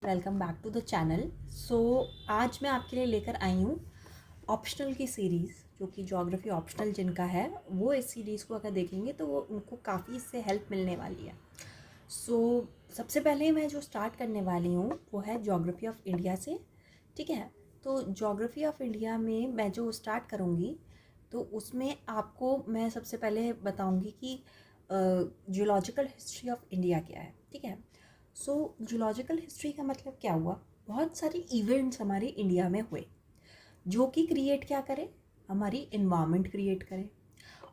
Welcome back to the channel. आज मैं आपके लिए लेकर आई हूँ ऑप्शनल की सीरीज़, जो कि ज्योग्राफी ऑप्शनल जिनका है वो इस सीरीज़ को अगर देखेंगे तो वो उनको काफ़ी इससे हेल्प मिलने वाली है। सबसे पहले मैं जो स्टार्ट करने वाली हूँ वो है ज्योग्राफी ऑफ इंडिया से। ठीक है, तो ज्योग्राफी ऑफ इंडिया में मैं जो स्टार्ट करूँगी तो उसमें आपको मैं सबसे पहले बताऊँगी कि जियोलॉजिकल हिस्ट्री ऑफ इंडिया क्या है। ठीक है, जियोलॉजिकल हिस्ट्री का मतलब क्या हुआ, बहुत सारे इवेंट्स हमारे इंडिया में हुए जो कि क्रिएट क्या करें, हमारी इन्वायरमेंट क्रिएट करें,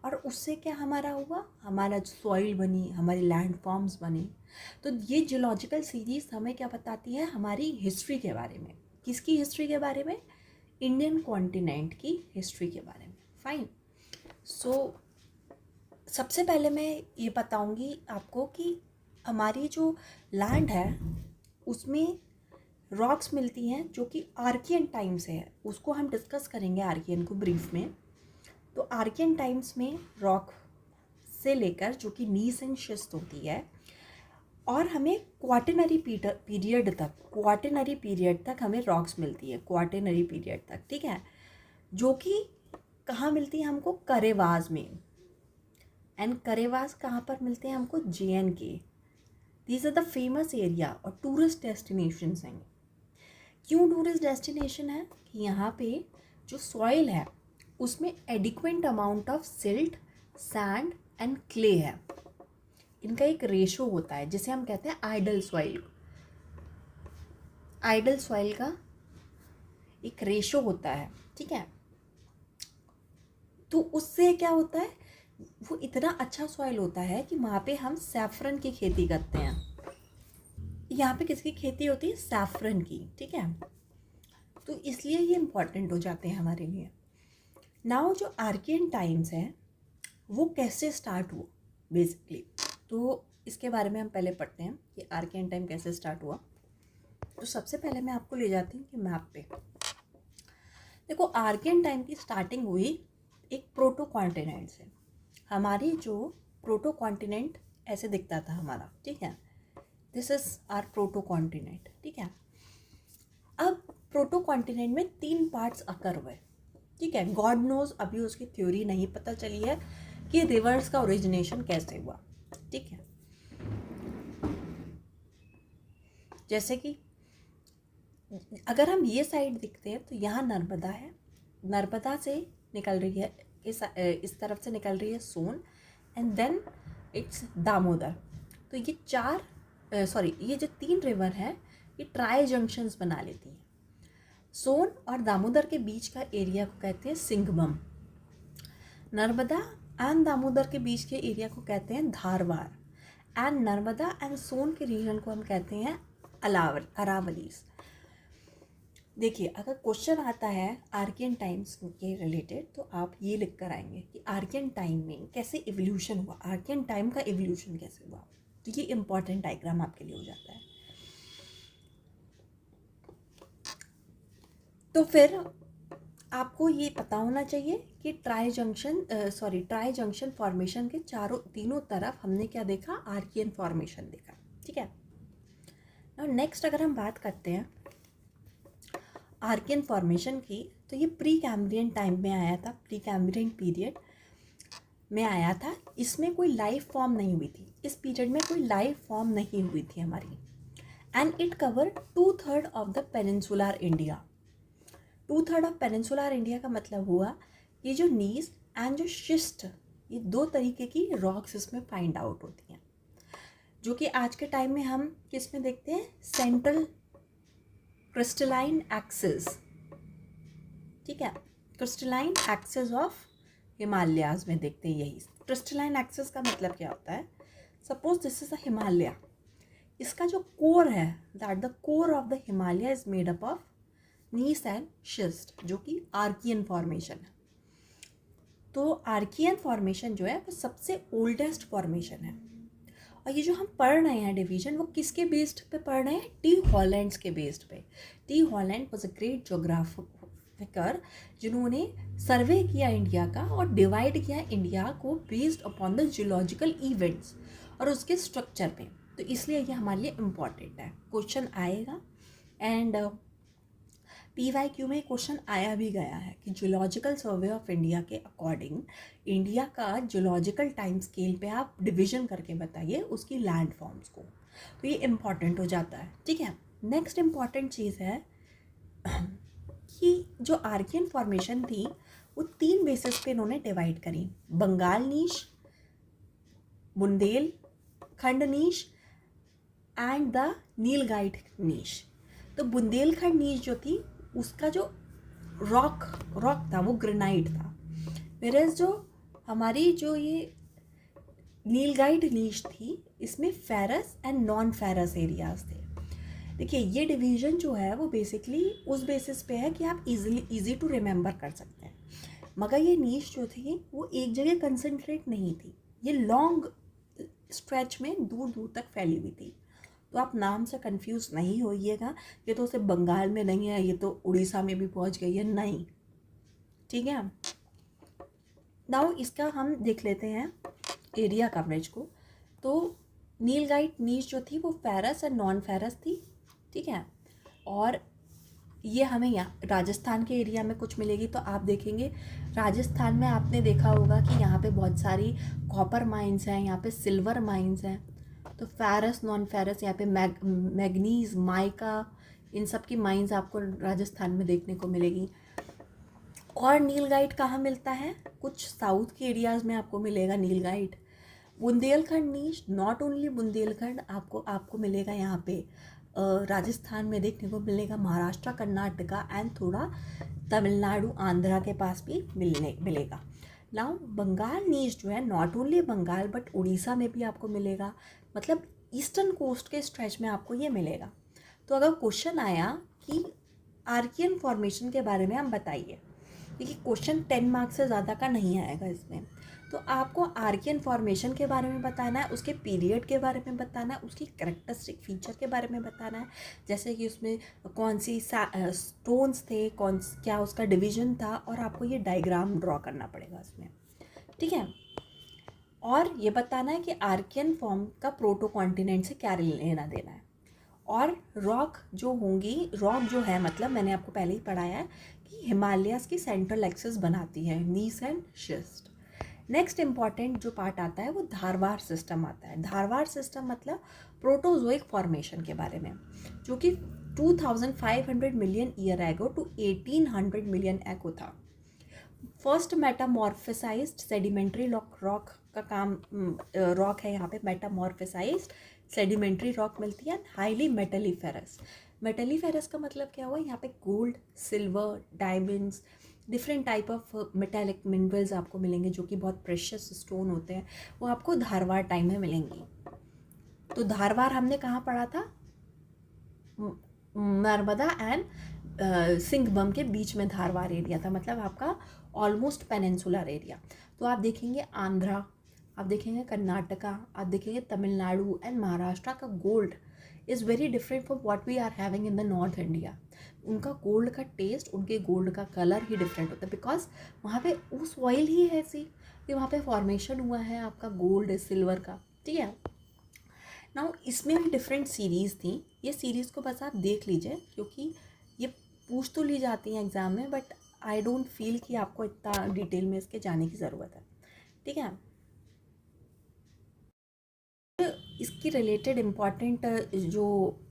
और उससे क्या हमारा हुआ, हमारा सॉइल बनी, हमारे लैंड फॉर्म्स बने। तो ये जियोलॉजिकल सीरीज हमें क्या बताती है, हमारी हिस्ट्री के बारे में। किसकी हिस्ट्री के बारे में? इंडियन कॉन्टिनेंट की हिस्ट्री के बारे में। फाइन। सबसे पहले मैं ये बताऊंगी आपको कि हमारी जो लैंड है उसमें रॉक्स मिलती हैं जो कि आर्कियन टाइम से है। उसको हम डिस्कस करेंगे आर्कियन को ब्रीफ में। तो आर्कियन टाइम्स में रॉक से लेकर जो कि नीस एंड शिस्ट होती है, और हमें क्वार्टरनरी पीरियड तक हमें रॉक्स मिलती है, क्वार्टरनरी पीरियड तक। ठीक है, जो कि कहाँ मिलती है हमको? करेवाज में। एंड करेवास कहाँ पर मिलते हैं हमको? JNK। These are the famous area और टूरिस्ट डेस्टिनेशन हैं। क्यों टूरिस्ट डेस्टिनेशन है? कि यहाँ पे जो सॉइल है उसमें adequate amount of silt, sand and clay है। इनका एक रेशो होता है जिसे हम कहते हैं आइडल सॉइल। आइडल सॉइल का एक रेशो होता है। ठीक है, तो उससे क्या होता है, वो इतना अच्छा सॉइल होता है कि वहाँ पे हम सैफरन की खेती करते हैं। यहाँ पे किसकी खेती होती है? सैफरन की। ठीक है, तो इसलिए ये इम्पॉर्टेंट हो जाते हैं हमारे लिए। नाउ जो आर्कियन टाइम्स है वो कैसे स्टार्ट हुआ बेसिकली, तो इसके बारे में हम पहले पढ़ते हैं कि आर्कियन टाइम कैसे स्टार्ट हुआ। तो सबसे पहले मैं आपको ले जाती हूँ कि मैप पे। देखो, आर्कियन टाइम की स्टार्टिंग हुई एक प्रोटो कॉन्टिनेंट से। हमारी जो प्रोटो कॉन्टिनेंट ऐसे दिखता था हमारा। ठीक है, this is our proto continent. ठीक है, अब प्रोटो कॉन्टिनेंट में 3 पार्ट्स अकर हुए। ठीक है, गॉड नोज अभी उसकी थ्योरी नहीं पता चली है कि रिवर्स का ओरिजिनेशन कैसे हुआ। ठीक है, जैसे कि अगर हम ये साइड दिखते हैं तो यहाँ नर्मदा है, नर्मदा से निकल रही है, इस तरफ से निकल रही है सोन, एंड देन इट्स दामोदर। तो ये जो 3 रिवर हैं ये ट्राई जंक्शंस बना लेती हैं। सोन और दामोदर के बीच का एरिया को कहते हैं सिंगमम। नर्मदा एंड दामोदर के बीच के एरिया को कहते हैं धारवाड़, एंड नर्मदा एंड सोन के रीजन को हम कहते हैं अरावलीज। देखिए, अगर क्वेश्चन आता है आर्कियन टाइम्स के रिलेटेड तो आप ये लिख कर आएंगे कि आर्कियन टाइम में कैसे इवोल्यूशन हुआ, आर्कियन टाइम का इवोल्यूशन कैसे हुआ। तो ये इंपॉर्टेंट डायग्राम आपके लिए हो जाता है। तो फिर आपको ये पता होना चाहिए कि ट्राई जंक्शन फॉर्मेशन के तीनों तरफ हमने क्या देखा? आर्कियन फॉर्मेशन देखा। ठीक है, और नेक्स्ट अगर हम बात करते हैं आर्कियन फॉर्मेशन की, तो ये प्री कैम्ब्रियन टाइम में आया था, प्री कैम्ब्रियन पीरियड में आया था। इसमें कोई लाइफ फॉर्म नहीं हुई थी, इस पीरियड में कोई लाइफ फॉर्म नहीं हुई थी हमारी। And it cover 2/3 of the peninsular India. 2/3 of peninsular India का मतलब हुआ ये जो नीस एंड जो शिस्ट, ये 2 तरीके की रॉक्स इसमें फाइंड आउट होती हैं, जो कि आज के टाइम में हम किस में देखते हैं? Central crystalline axis. ठीक है, क्रिस्टलाइन एक्सिस ऑफ हिमालयाज में देखते हैं। यही क्रिस्टलाइन एक्सिस का मतलब क्या होता है? Suppose this is a Himalaya, इसका जो कोर है, that the core of the Himalaya is made up of gneiss and schist, जो कि आर्कियन फॉर्मेशन है। तो आर्कियन फॉर्मेशन जो है वो सबसे ओल्डेस्ट फॉर्मेशन है। और ये जो हम पढ़ रहे हैं डिवीजन, वो किसके बेस्ड पे पढ़ रहे हैं? टी हॉलैंड्स के बेस्ड पे। T Holland was a great geographer जिन्होंने सर्वे किया इंडिया का और डिवाइड किया इंडिया को based upon the geological events और उसके स्ट्रक्चर पे। तो इसलिए ये हमारे लिए इम्पॉर्टेंट है, क्वेश्चन आएगा एंड PYQ में क्वेश्चन आया भी गया है कि जियोलॉजिकल सर्वे ऑफ इंडिया के अकॉर्डिंग इंडिया का जियोलॉजिकल टाइम स्केल पे आप डिवीजन करके बताइए उसकी लैंड फॉर्म्स को, तो ये इम्पॉर्टेंट हो जाता है। ठीक है, नेक्स्ट इम्पॉर्टेंट चीज़ है कि जो आर्कियन फॉर्मेशन थी वो 3 बेसिस पे इन्होंने डिवाइड करी, बंगाल नीश, बुंदेलखंड नीश एंड द नीलगाइट नीश। तो बुंदेलखंड नीश जो थी उसका जो रॉक था वो ग्रेनाइट था, वेरएज जो हमारी जो ये नीलगाइट नीश थी इसमें ferrous and non ferrous areas थे। देखिए ये डिवीजन जो है वो बेसिकली उस बेसिस पे है कि आप इजी टू रिमेंबर कर सकते हैं, मगर ये नीश जो थी वो एक जगह कंसंट्रेट नहीं थी, ये लॉन्ग स्ट्रेच में दूर दूर तक फैली हुई थी। तो आप नाम से कंफ्यूज नहीं होइएगा, ये तो सिर्फ बंगाल में नहीं है, ये तो उड़ीसा में भी पहुंच गई है, नहीं। ठीक है, नाउ इसका हम देख लेते हैं एरिया कवरेज को। तो नीलगाइट नीश जो थी वो फेरस और नॉन फेरस थी। ठीक है, और ये हमें यहाँ राजस्थान के एरिया में कुछ मिलेगी। तो आप देखेंगे राजस्थान में आपने देखा होगा कि यहाँ पे बहुत सारी कॉपर माइंस हैं, यहाँ पे सिल्वर माइंस हैं। तो फेरस नॉन फेरस यहाँ पे मैग्नीज माइका इन सब की माइंस आपको राजस्थान में देखने को मिलेगी। और नीलगाइट कहाँ मिलता है, कुछ साउथ के एरियाज़ में आपको मिलेगा नीलगाइट। बुंदेलखंड नीश, नॉट ओनली बुंदेलखंड, आपको मिलेगा यहाँ पे राजस्थान में देखने को मिलेगा, महाराष्ट्र कर्नाटका एंड थोड़ा तमिलनाडु आंध्रा के पास भी मिलेगा। नाउ बंगाल नीश जो है not only Bengal but Orissa में भी आपको मिलेगा, मतलब ईस्टर्न कोस्ट के स्ट्रेच में आपको ये मिलेगा। तो अगर क्वेश्चन आया कि आर्कियन फॉर्मेशन के बारे में हम बताइए, देखिए क्वेश्चन 10 मार्क्स से ज़्यादा का नहीं आएगा इसमें, तो आपको आर्कियन फॉर्मेशन के बारे में बताना है, उसके पीरियड के बारे में बताना है, उसकी कैरेक्टरिस्टिक फीचर के बारे में बताना है, जैसे कि उसमें कौन सी स्टोन्स थे, क्या उसका डिवीजन था, और आपको ये डायग्राम ड्रॉ करना पड़ेगा इसमें। ठीक है, और ये बताना है कि आर्कियन फॉर्म का प्रोटो कॉन्टिनेंट से क्या लेना देना है। और रॉक जो होंगी, रॉक जो है मतलब मैंने आपको पहले ही पढ़ाया है कि हिमालयाज़ की सेंट्रल एक्सिस बनाती है नीस एंड शिस्ट। नेक्स्ट इम्पॉर्टेंट जो पार्ट आता है वो धारवाड़ सिस्टम आता है। धारवाड़ सिस्टम मतलब प्रोटोजोइक फॉर्मेशन के बारे में, जो कि 2500 million year ago to 1800 million ago था। फर्स्ट मेटामॉर्फिसाइज्ड सेडिमेंट्री रॉक का काम, रॉक है यहाँ पे मेटामॉर्फिसाइज्ड सेडिमेंट्री रॉक मिलती है, हाईली मेटलीफेरस। मेटलीफेरस का मतलब क्या हुआ, यहाँ पे gold, silver, diamonds, different type of metallic minerals आपको मिलेंगे जो कि बहुत प्रेशियस स्टोन होते हैं, वो आपको धारवाड़ टाइम में मिलेंगी। तो धारवाड़ हमने कहाँ पढ़ा था, नर्मदा एंड सिंघभम के बीच में धारवाड़ एरिया था, मतलब आपका ऑलमोस्ट पेनिनसुलर एरिया। तो आप देखेंगे आंध्रा, आप देखेंगे कर्नाटका, आप देखेंगे तमिलनाडु एंड महाराष्ट्र का gold is very different from what we are having in the north India. उनका गोल्ड का टेस्ट, उनके गोल्ड का कलर ही डिफरेंट होता है, बिकॉज वहाँ पे वो सॉइल ही है ऐसी कि वहाँ पे फॉर्मेशन हुआ है आपका गोल्ड सिल्वर का। ठीक है, नाउ इसमें भी डिफरेंट सीरीज़ थी, ये सीरीज़ को बस आप देख लीजिए क्योंकि ये पूछ तो ली जाती हैं एग्ज़ाम में, बट आई डोंट फील कि आपको इतना डिटेल में इसके जाने की ज़रूरत है। ठीक है, इसकी रिलेटेड इम्पॉर्टेंट जो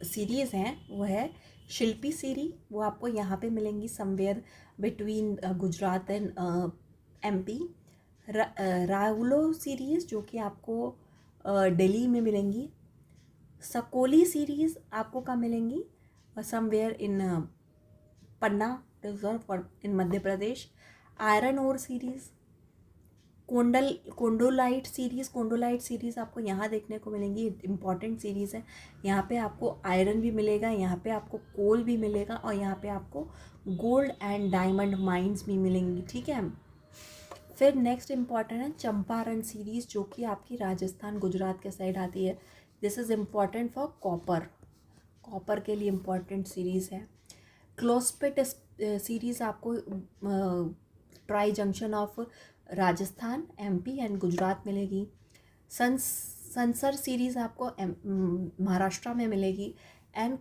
सीरीज़ हैं वो है शिल्पी सीरीज, वो आपको यहाँ पे मिलेंगी somewhere between Gujarat and MP। Raialo series जो कि आपको दिल्ली में मिलेंगी। सकोली सीरीज़ आपको कहाँ मिलेंगी, समवेयर इन पन्ना रिजर्व और इन Madhya Pradesh. Iron ore series, कोंडोलाइट series आपको यहाँ देखने को मिलेंगी, इंपॉर्टेंट सीरीज़ है। यहाँ पे आपको आयरन भी मिलेगा, यहाँ पे आपको कोल भी मिलेगा, और यहाँ पे आपको गोल्ड एंड डायमंड माइंस भी मिलेंगी। ठीक है, फिर नेक्स्ट इम्पॉर्टेंट है चंपारण सीरीज़ जो कि आपकी राजस्थान गुजरात के साइड आती है। This is important for copper के लिए इम्पॉर्टेंट सीरीज़ है। क्लोस्पेट सीरीज़ आपको tri junction of Rajasthan MP and Gujarat मिलेगी। संसर सीरीज़ आपको महाराष्ट्र में मिलेगी। एंड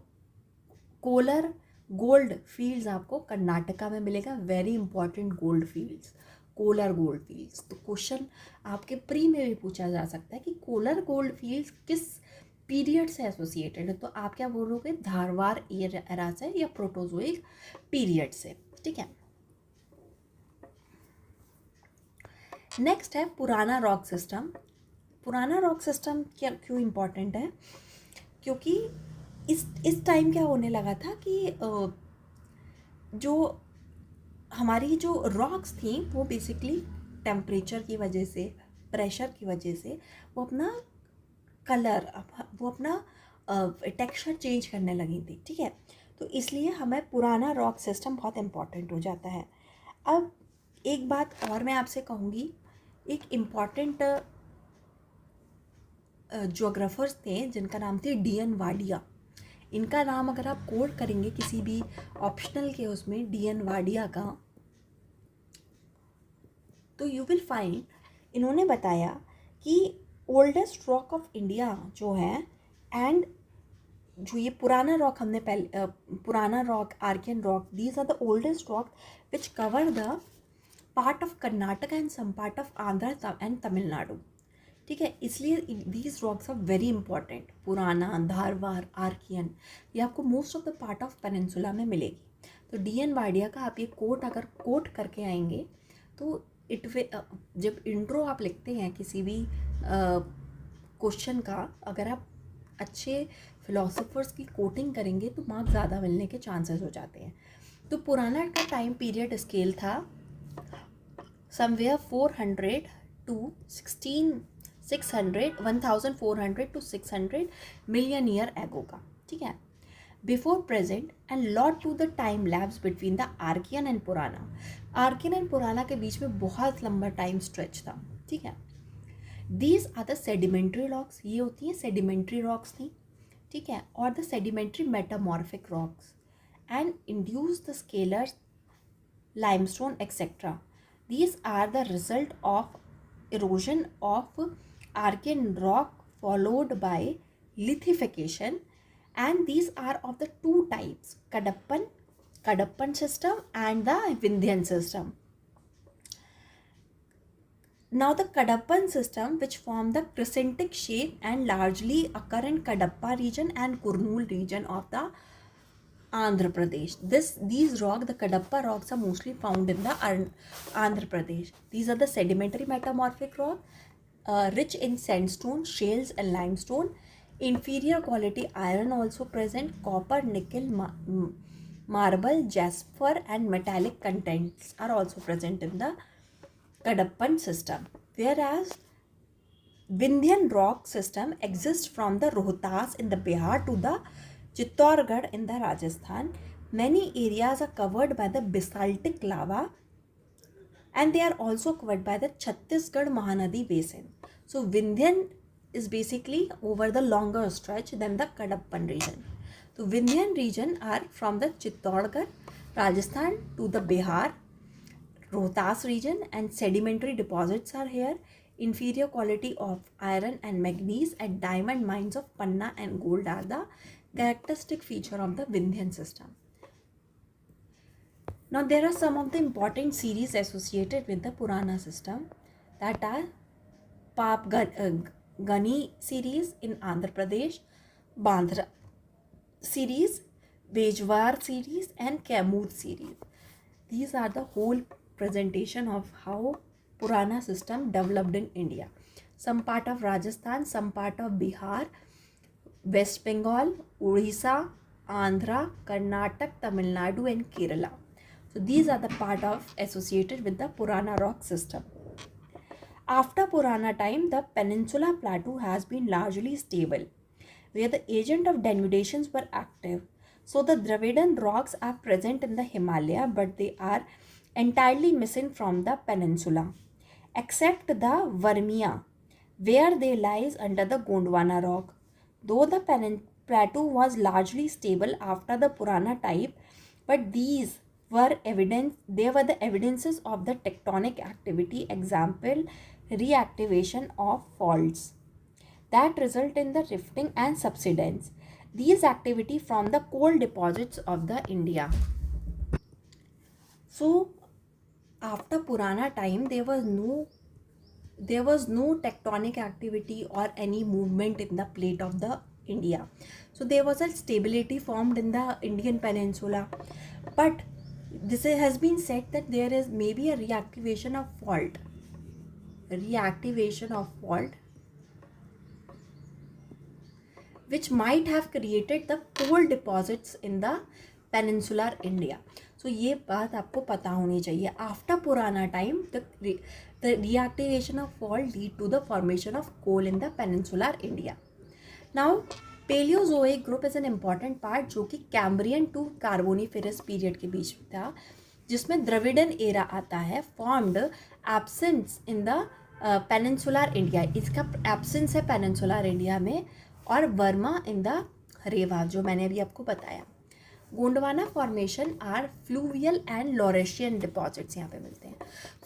कोलर गोल्ड फील्ड्स आपको कर्नाटका में मिलेगा, very important gold fields, Kolar gold fields. तो क्वेश्चन आपके प्री में भी पूछा जा सकता है कि कोलर गोल्ड फील्ड्स किस पीरियड से एसोसिएटेड है, तो आप क्या बोलोगे, धारवाड़ एरा से या प्रोटोजोइक पीरियड से, ठीक है। नेक्स्ट है पुराना रॉक सिस्टम। पुराना रॉक सिस्टम क्या क्यों इम्पॉर्टेंट है, क्योंकि इस टाइम क्या होने लगा था कि जो हमारी जो रॉक्स थी वो बेसिकली टेम्परेचर की वजह से, प्रेशर की वजह से वो अपना कलर, वो अपना टेक्सचर चेंज करने लगी थी, ठीक है। तो इसलिए हमें पुराना रॉक सिस्टम बहुत इम्पॉर्टेंट हो जाता है। अब एक बात और मैं आपसे कहूँगी, एक इम्पॉर्टेंट ज्योग्राफर्स थे जिनका नाम थे डी.एन. वाडिया। इनका नाम अगर आप कोड करेंगे किसी भी ऑप्शनल के उसमें डी.एन. वाडिया का, तो यू विल फाइंड, इन्होंने बताया कि ओल्डेस्ट रॉक ऑफ इंडिया जो है, एंड जो ये पुराना रॉक हमने पहले Purana rock, Archaean rock, these are the oldest rock which cover the part of Karnataka and some part of Andhra and Tamil Nadu, ठीक है। इसलिए these rocks are very important. Purana, Dharwar, Archaean, ये आपको most of the part of peninsula में मिलेगी। तो डी.एन. वाडिया का आप ये कोट अगर कोट करके आएंगे तो जब इंट्रो आप लिखते हैं किसी भी क्वेश्चन का, अगर आप अच्छे फिलोसोफर्स की कोटिंग करेंगे तो मार्क्स ज़्यादा मिलने के चांसेस हो जाते हैं। तो पुराना का टाइम पीरियड स्केल था somewhere 400 to 1400 to 600 million year ago का, ठीक है। Before present and lot to the time labs between the Archaean and Purana. Archaean and Purana के बीच में बहुत लंबा टाइम स्ट्रेच था, ठीक है। These are the sedimentary rocks, ये होती हैं सेडिमेंट्री रॉक्स थी, ठीक है, और the sedimentary metamorphic rocks and induce the scalar limestone etcetera. These are the result of erosion of Archean rock followed by lithification, and these are of the two types, Kadappan system and the Vindhyan system. Now the Kadappan system, which form the crescentic shape and largely occur in Kadapa region and Kurnool region of the Andhra Pradesh. These rocks, the Kadapa rocks, are mostly found in the Andhra Pradesh. These are the sedimentary metamorphic rock, rich in sandstone, shales and limestone. Inferior quality iron also present. Copper, nickel, marble, jasper and metallic contents are also present in the Kadappan system. Whereas Vindhyan rock system exists from the Rohtas in the Bihar to the Chittorgarh in the Rajasthan. Many areas are covered by the basaltic lava and they are also covered by the Chhattisgarh Mahanadi basin. So Vindhyan is basically over the longer stretch than the Kadappan region. So Vindhyan region are from the Chittorgarh, Rajasthan to the Bihar, Rohtas region, and sedimentary deposits are here. Inferior quality of iron and manganese at diamond mines of Panna and gold are the characteristic feature of the Vindhyan system. Now there are some of the important series associated with the Purana system, that are Pap Gani series in Andhra Pradesh, Bandra series, Bejwar series and Kaimur series. These are the whole presentation of how Purana system developed in India. Some part of Rajasthan, some part of Bihar, West Bengal, Orissa, Andhra, Karnataka, Tamil Nadu and Kerala. So these are the part of associated with the Purana rock system. After Purana time, the Peninsula Plateau has been largely stable, where the agent of denudations were active. So the Dravidian rocks are present in the Himalaya, but they are entirely missing from the peninsula, except the Vermia, where they lies under the Gondwana rock. Though the plateau was largely stable after the Purana type, but these were the evidences of the tectonic activity, example reactivation of faults that result in the rifting and subsidence. these activity from the coal deposits of the India. So after Purana time there was no tectonic activity or any movement in the plate of the India. So there was a stability formed in the Indian peninsula, but this has been said that there is maybe a reactivation of fault which might have created the coal deposits in the peninsular India. So ये बात आपको पता होनी चाहिए. After Purana time, the reactivation of fault lead to the formation of coal in the peninsular India. Now Paleozoic group is an important part जो कि Cambrian to Carboniferous period के बीच में था, जिसमें द्रविडन एरा आता है, formed absence in the peninsular India. इसका absence है पेनिनसुलर इंडिया में, और वर्मा इन द रेवा, जो मैंने अभी आपको बताया. Gondwana formation are fluvial and Laurasian deposits यहाँ पे मिलते हैं.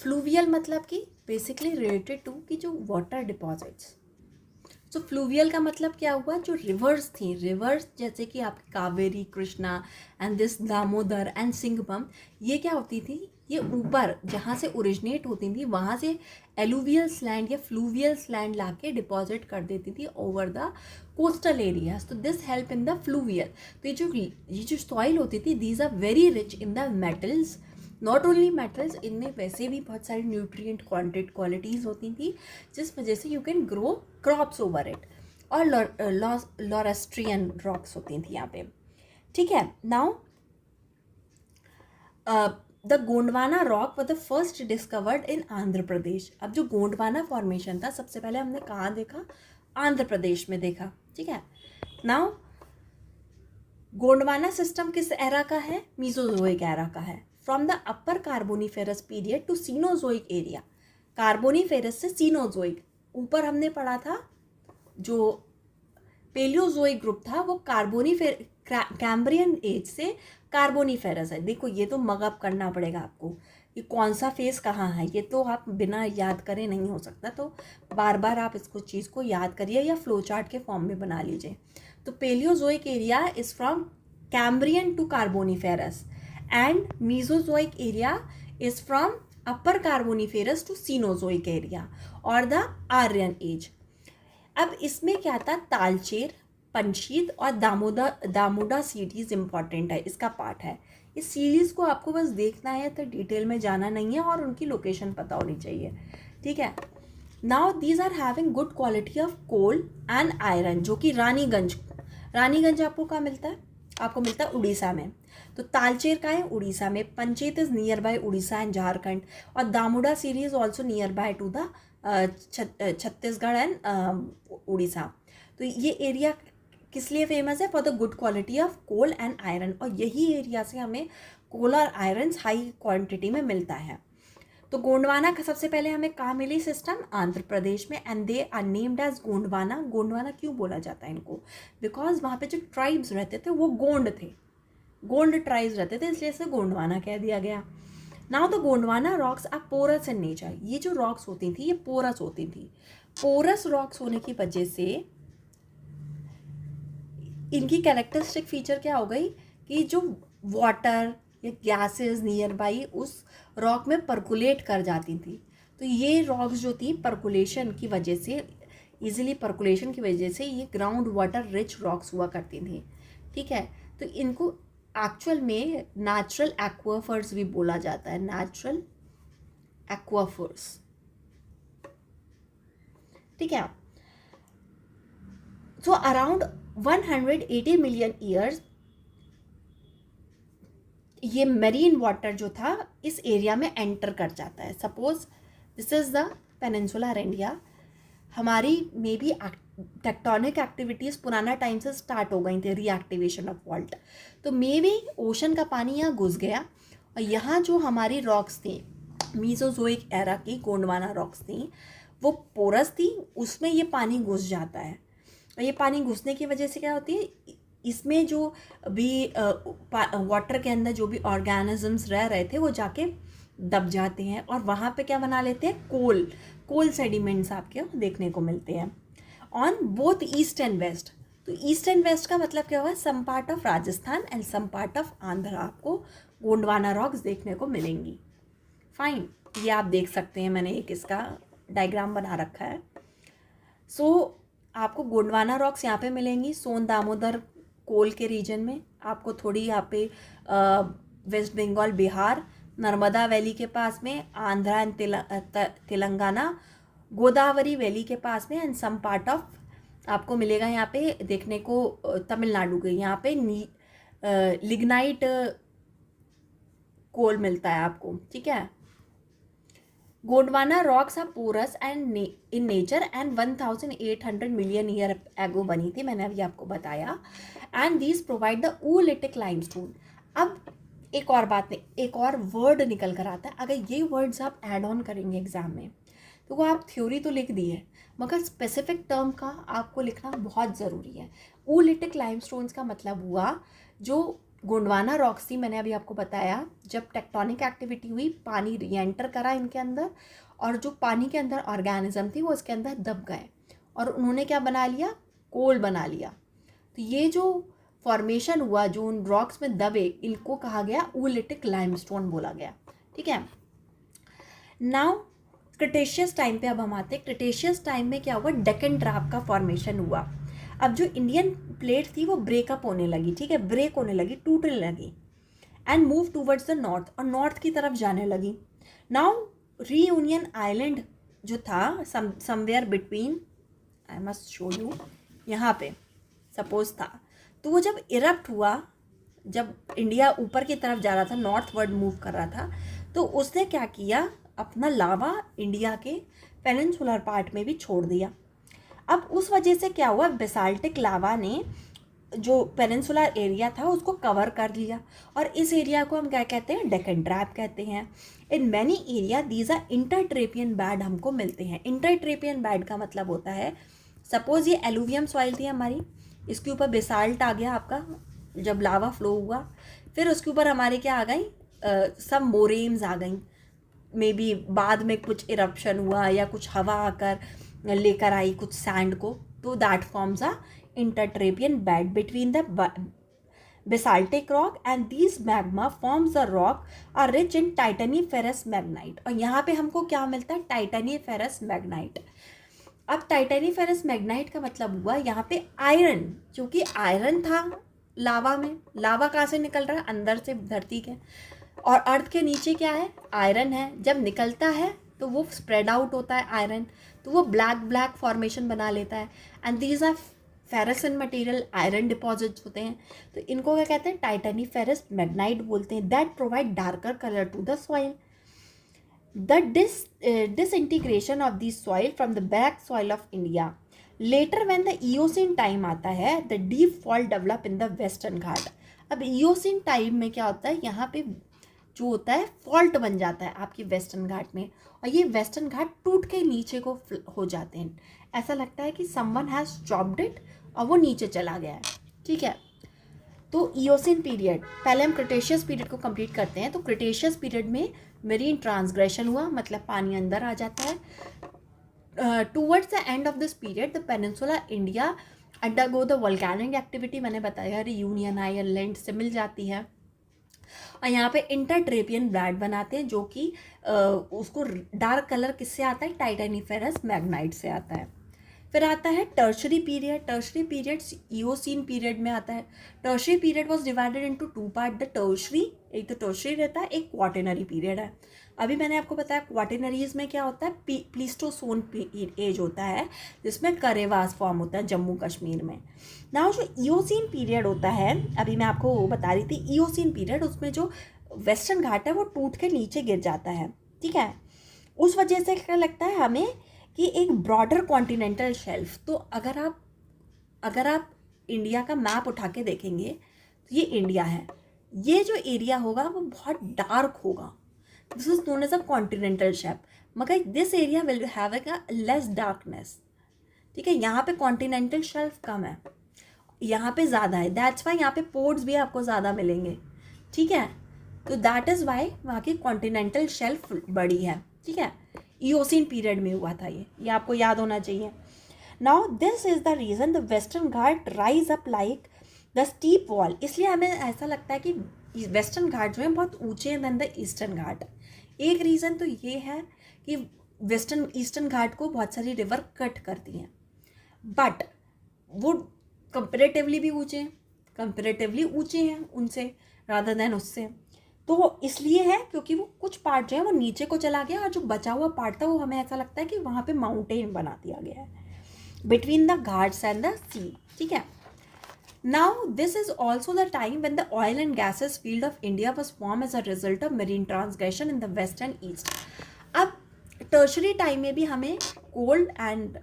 फ्लूवियल मतलब कि बेसिकली रिलेटेड टू कि जो वाटर डिपॉजिट्स. सो फ्लूवियल का मतलब क्या हुआ, जो रिवर्स थी, रिवर्स जैसे कि आपकी Kaveri, Krishna and this Damodar and Singham, ये क्या होती थी, ये ऊपर जहाँ से ओरिजिनेट होती थी वहाँ से एलुवियल स्लैंड या फ्लूवियल स्लैंड ला के डिपॉजिट कर देती थी ओवर द कोस्टल एरियाज. तो this help in the fluvial. तो ये जो सॉइल होती थी, these are very rich in the metals. Not only metals, इनमें वैसे भी बहुत सारी न्यूट्रिएंट क्वालिटीज़ होती थी, जिस वजह से you can grow crops over it. और लॉरेस्ट्रियन रॉक्स होती थी यहाँ पे. ठीक है. Now the Gondwana rock was the first discovered in Andhra Pradesh. अब जो गोंडवाना फॉर्मेशन था सबसे पहले हमने कहाँ देखा, आंध्र प्रदेश में देखा. ठीक है. नाउ गोंडवाना सिस्टम किस एरा का है, मीसोजोइक एरा का है. From the upper Carboniferous period to Cenozoic area. Carboniferous से सीनोजोइक, ऊपर हमने पढ़ा था जो पेलियोजोइक ग्रुप था वो कैम्ब्रियन एज से कार्बोनिफेरस है. देखो ये तो मगअप करना पड़ेगा आपको, ये कौन सा फेस कहाँ है, ये तो आप बिना याद करे नहीं हो सकता. तो बार बार आप इसको चीज़ को याद करिए या फ्लो चार्ट के फॉर्म में बना लीजिए. तो Palaeozoic area is from Cambrian to Carboniferous and Mesozoic area is from upper Carboniferous to Cenozoic area or the Aryan age. अब इसमें क्या था, तालचेर, पंचशीत और दामोदा सीरीज इंपॉर्टेंट है, इसका पार्ट है. इस सीरीज़ को आपको बस देखना है, तो डिटेल में जाना नहीं है, और उनकी लोकेशन पता होनी चाहिए. ठीक है. Now these are having good quality of coal and iron, जो कि रानीगंज आपको कहाँ मिलता है, आपको मिलता है उड़ीसा में. तो तालचेर का है उड़ीसा में, Panchet is near by Orissa and Jharkhand, और Damuda series also near by to the Chhattisgarh and Orissa. तो ये एरिया किस लिए फेमस है, for the good quality of coal and iron, और यही एरिया से हमें कोल और आयरन हाई क्वांटिटी में मिलता है. तो गोंडवाना का सबसे पहले हमें कहाँ मिली सिस्टम, आंध्र प्रदेश में, and they are named as Gondwana. Gondwana क्यों बोला जाता है इनको, बिकॉज वहाँ पे जो ट्राइब्स रहते थे वो गोंड थे, गोंड ट्राइब्स रहते थे, इसलिए इसे गोंडवाना कह दिया गया. Now the Gondwana rocks are porous in nature. ये जो रॉक्स होती थी ये पोरस होती थी. पोरस रॉक्स होने की वजह से इनकी कैरेक्टरिस्टिक फीचर क्या हो गई कि जो वाटर या गैसेस नियर बाई उस रॉक में परकुलेट कर जाती थी. तो ये रॉक्स जो थी परकुलेशन की वजह से, इजीली परकुलेशन की वजह से ये ग्राउंड वाटर रिच रॉक्स हुआ करती थी. ठीक है. तो इनको एक्चुअल में नेचुरल एक्वाफर्स भी बोला जाता है, नेचुरल एक्वाफर्स. ठीक है. सो अराउंड 180 मिलियन ईयर्स ये मेरीन वाटर जो था इस एरिया में एंटर कर जाता है. Suppose this is the peninsular India. हमारी मे बी टेक्टोनिक एक्टिविटीज़ पुराना टाइम से स्टार्ट हो गई थी, रीएक्टिवेशन ऑफ वॉल्ट. तो मे बी ओशन का पानी यहाँ घुस गया, और यहाँ जो हमारी रॉक्स थी मीसोजोइक एरा की गोंडवाना रॉक्स थी वो पोरस थी, उसमें ये पानी घुस जाता है. और ये पानी घुसने की वजह से क्या होती है, इसमें जो भी वाटर के अंदर जो भी ऑर्गेनिजम्स रह रहे थे वो जाके दब जाते हैं, और वहाँ पे क्या बना लेते हैं, कोल सेडिमेंट्स आपके देखने को मिलते हैं on both east and west. तो ईस्ट एंड वेस्ट का मतलब क्या हुआ, some part of Rajasthan and some part of Andhra आपको गोंडवाना रॉक्स देखने को मिलेंगी। फाइन, ये आप देख सकते हैं, मैंने एक इसका डायग्राम बना रखा है। सो आपको गोंडवाना रॉक्स यहाँ पे मिलेंगी सोन दामोदर कोल के रीजन में, आपको थोड़ी यहाँ पे वेस्ट बंगाल, बिहार, नर्मदा वैली के पास में, आंध्रा एंड तेलंगाना, गोदावरी वैली के पास में, एंड सम पार्ट ऑफ आपको मिलेगा यहाँ पे देखने को तमिलनाडु के, यहाँ पे लिग्नाइट कोल मिलता है आपको, ठीक है। Gondwana rocks are porous and in nature and 1800 million year ago बनी थी, मैंने अभी आपको बताया। And these provide the oolitic limestone. अब एक और बात नहीं, एक और वर्ड निकल कर आता है, अगर ये वर्ड्स आप ऐड ऑन करेंगे एग्जाम में तो वो आप थ्योरी तो लिख दी है मगर स्पेसिफिक टर्म का आपको लिखना बहुत ज़रूरी है। ऊलिटिक लाइमस्टोन्स का मतलब हुआ जो गोंडवाना रॉक्स थी, मैंने अभी आपको बताया, जब टेक्टोनिक एक्टिविटी हुई पानी री एंटर करा इनके अंदर और जो पानी के अंदर ऑर्गेनिज्म थी वो इसके अंदर दब गए और उन्होंने क्या बना लिया, कोल बना लिया। तो ये जो फॉर्मेशन हुआ जो उन रॉक्स में दबे, इनको कहा गया ऊलिटिक लाइमस्टोन बोला गया, ठीक है। नाउ क्रिटेशियस टाइम पे अब हम आते हैं। क्रिटेशियस टाइम में क्या हुआ, डेक्कन ट्रैप का फॉर्मेशन हुआ। अब जो इंडियन प्लेट थी वो ब्रेकअप होने लगी, ठीक है, ब्रेक होने लगी, टूटने लगी and move towards the north, और नॉर्थ की तरफ जाने लगी। नाउ रीयूनियन आइलैंड जो था somewhere between, I must show you, यहाँ पे सपोज था, तो वो जब इरप्ट हुआ, जब इंडिया ऊपर की तरफ जा रहा था, नॉर्थ वर्ड मूव कर रहा था, तो उसने क्या किया, अपना लावा इंडिया के पेनिनसुलर पार्ट में भी छोड़ दिया। अब उस वजह से क्या हुआ, बेसाल्टिक लावा ने जो पेनिनसुलर एरिया था उसको कवर कर लिया और इस एरिया को हम क्या कहते हैं, डेक्कन ट्रैप कहते हैं। In many area these are intertrappean bed हमको मिलते हैं। इंटरट्रेपियन बैड का मतलब होता है, सपोज ये एलुवियम सॉइल थी हमारी, इसके ऊपर बेसाल्ट आ गया आपका, जब लावा फ्लो हुआ, फिर उसके ऊपर हमारे क्या आ गई, सब मोरेम्स आ गई, मे बी बाद में कुछ इरप्शन हुआ या कुछ हवा आकर लेकर आई कुछ सैंड को, तो that forms a intertrappean bed between the basaltic rock and this magma forms a rock are rich in titaniferous magnetite. और यहाँ पे हमको क्या मिलता है, टाइटेनिफेरस मैग्नाइट। अब टाइटेनिफेरस मैग्नाइट का मतलब हुआ यहाँ पे आयरन, क्योंकि आयरन था लावा में, लावा कहाँ से निकल रहा है, अंदर से धरती के, और अर्थ के नीचे क्या है, आयरन है। जब निकलता है तो वो स्प्रेड आउट होता है आयरन, तो वो ब्लैक ब्लैक फॉर्मेशन बना लेता है and these are ferrous in material, iron deposits होते हैं। तो इनको क्या कहते हैं, टाइटेनिफेरस मैग्नाइट बोलते हैं। That provide darker colour to the soil. The disintegration of the soil from the back soil of India. Later when the Eocene time आता है, the deep fault develop in the western घाट। अब Eocene time में क्या होता है, यहाँ पे जो होता है फॉल्ट बन जाता है आपकी वेस्टर्न घाट में, और ये वेस्टर्न घाट टूट के नीचे को हो जाते हैं। ऐसा लगता है कि समवन हैज़ चॉप्ड इट और वो नीचे चला गया है, ठीक है। तो ईओसिन पीरियड, पहले हम क्रिटेशियस पीरियड को कंप्लीट करते हैं। तो क्रिटेशियस पीरियड में मेरीन ट्रांसग्रेशन हुआ, मतलब पानी अंदर आ जाता है। Towards the end of this period the peninsula India undergo the volcanic activity, मैंने बताया रियूनियन आइलैंड से मिल जाती है, और यहाँ पे इंटरट्रेपियन ब्लैड बनाते हैं, जो कि उसको डार्क कलर किससे आता है, टाइटेनिफेरस मैग्नाइट से आता है। फिर आता है tertiary period. Tertiary period Eocene period में आता है। Tertiary period was divided into two part. The tertiary, एक तो टर्शरी रहता है, एक क्वार्टेनरी पीरियड है। अभी मैंने आपको बताया क्वार्टेनरीज में क्या होता है, प्लीस्टोसोन एज होता है जिसमें करेवास फॉर्म होता है जम्मू कश्मीर में। नाउ जो ईओसीन पीरियड होता है, अभी मैं आपको बता रही थी ईओसीन पीरियड, उसमें जो वेस्टर्न घाट है वो टूट के नीचे गिर जाता है, ठीक है। उस वजह से क्या लगता है हमें कि एक ब्रॉडर कॉन्टिनेंटल शेल्फ, तो अगर आप इंडिया का मैप उठा के देखेंगे तो ये इंडिया है, ये जो एरिया होगा वो बहुत डार्क होगा, this is known as a continental shelf, मगर this area will have a less darkness, ठीक है। यहाँ पे कॉन्टिनेंटल शेल्फ कम है, यहाँ पे ज़्यादा है, दैट्स वाई यहाँ पे पोर्ट्स भी आपको ज़्यादा मिलेंगे, ठीक है। तो दैट इज़ वाई वहाँ की कॉन्टिनेंटल शेल्फ बड़ी है, ठीक है। ईओसीन पीरियड में हुआ था ये आपको याद होना चाहिए। Now this is the reason the western Ghat rise up like the steep wall, इसलिए हमें ऐसा लगता है कि वेस्टर्न घाट जो है बहुत ऊंचे हैं देन द ईस्टर्न घाट। एक रीज़न तो ये है कि वेस्टर्न ईस्टर्न घाट को बहुत सारी रिवर कट करती हैं, बट वो कंपेरेटिवली भी ऊंचे हैं उनसे रादर देन उससे। तो इसलिए है क्योंकि वो कुछ पार्ट जो है वो नीचे को चला गया और जो बचा हुआ पार्ट था वो हमें ऐसा लगता है कि वहाँ पे माउंटेन बना दिया गया है between the Ghats and the sea. ठीक है, now this is also the time when the oil and gases field of India was form as a result of marine transgression in the west and east. अब tertiary time में भी हमें cold and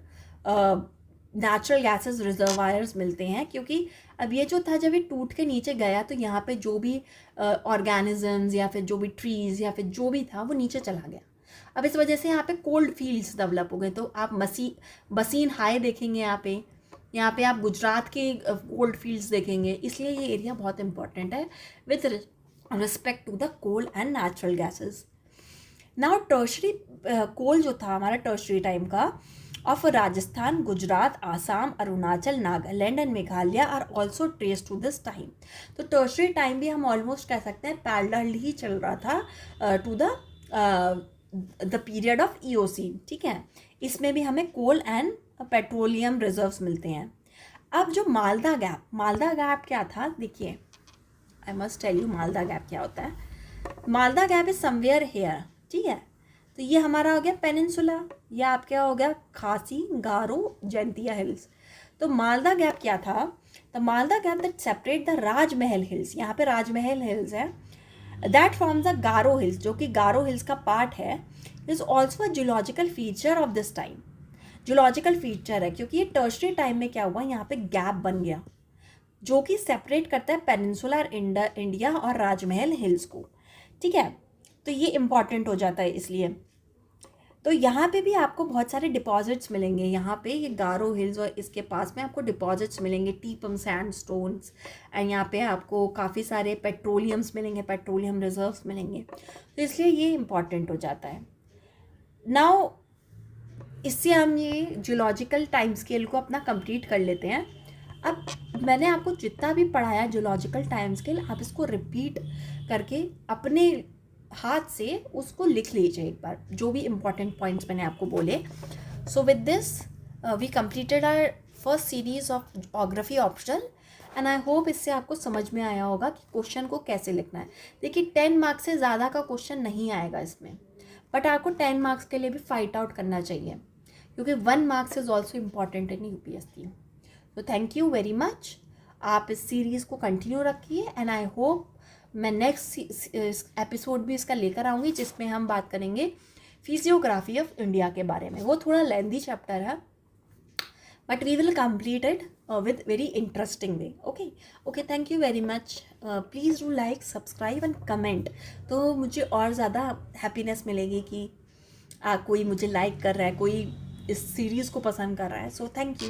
natural gases reservoirs मिलते हैं, क्योंकि अब ये जो था जब ये टूट के नीचे गया तो यहाँ पे जो भी ऑर्गेनिजम्स या फिर जो भी ट्रीज या फिर जो भी था वो नीचे चला गया। अब इस वजह से यहाँ पे कोल्ड फील्ड्स डेवलप हो गए। तो आप बसीन हाई देखेंगे यहाँ पे आप गुजरात के कोल्ड फील्ड्स देखेंगे, इसलिए ये एरिया बहुत इंपॉर्टेंट है with respect to the coal and natural gases. Now tertiary coal जो था हमारा टर्शरी टाइम का of Rajasthan, Gujarat, Assam, Arunachal, Nagaland and Meghalaya are also traced to this time। तो टर्शरी टाइम भी हम almost कह सकते हैं पैरेलल ही चल रहा था to the period of Eocene. ठीक है, इसमें भी हमें कोल एंड पेट्रोलियम रिजर्व्स मिलते हैं। अब जो मालदा गैप क्या था, देखिए I must tell you Malda gap क्या होता है। Malda gap is somewhere here. ठीक है, तो ये हमारा हो गया पेनिनसुला, या आप क्या हो गया खासी, गारो, जैंतिया हिल्स। तो मालदा गैप क्या था, the Malda gap that separate the Rajmahal hills, यहाँ पे राजमहल हिल्स है, that forms the Garo hills, जो कि गारो हिल्स का पार्ट है, is also a geological feature of this time. Geological feature है क्योंकि ये टर्शरी टाइम में क्या हुआ, यहाँ पे गैप बन गया जो कि सेपरेट करता है पेनिनसुलर इंडिया और राजमहल हिल्स को। ठीक है, तो ये इंपॉर्टेंट हो जाता है इसलिए। तो यहाँ पे भी आपको बहुत सारे डिपॉजिट्स मिलेंगे, यहाँ पे ये गारो हिल्स और इसके पास में आपको डिपॉजिट्स मिलेंगे, टीपम सैंडस्टोन्स, एंड यहाँ पे आपको काफ़ी सारे पेट्रोलियम्स मिलेंगे, पेट्रोलियम रिजर्व्स मिलेंगे। तो इसलिए ये इम्पॉर्टेंट हो जाता है। नाउ इससे हम ये जियोलॉजिकल टाइम स्केल को अपना कंप्लीट कर लेते हैं। अब मैंने आपको जितना भी पढ़ाया जियोलॉजिकल टाइम स्केल, आप इसको रिपीट करके अपने हाथ से उसको लिख लीजिए एक बार, जो भी इम्पॉर्टेंट पॉइंट्स मैंने आपको बोले। So with this we completed our first series of geography optional, and I hope इससे आपको समझ में आया होगा कि क्वेश्चन को कैसे लिखना है। देखिए 10 मार्क्स से ज़्यादा का क्वेश्चन नहीं आएगा इसमें, बट आपको 10 मार्क्स के लिए भी फाइट आउट करना चाहिए, क्योंकि 1 marks is also important in UPSC. तो थैंक यू वेरी मच, आप इस सीरीज़ को कंटिन्यू रखिए, एंड आई होप मैं नेक्स्ट एपिसोड भी इसका लेकर आऊँगी जिसमें हम बात करेंगे फिजियोग्राफी ऑफ इंडिया के बारे में। वो थोड़ा लेंथी चैप्टर है, but we will complete it with very interesting way. Okay, thank you very much. Please do like, subscribe and comment, तो मुझे और ज़्यादा हैप्पीनेस मिलेगी कि कोई मुझे लाइक कर रहा है, कोई इस सीरीज़ को पसंद कर रहा है। So thank you.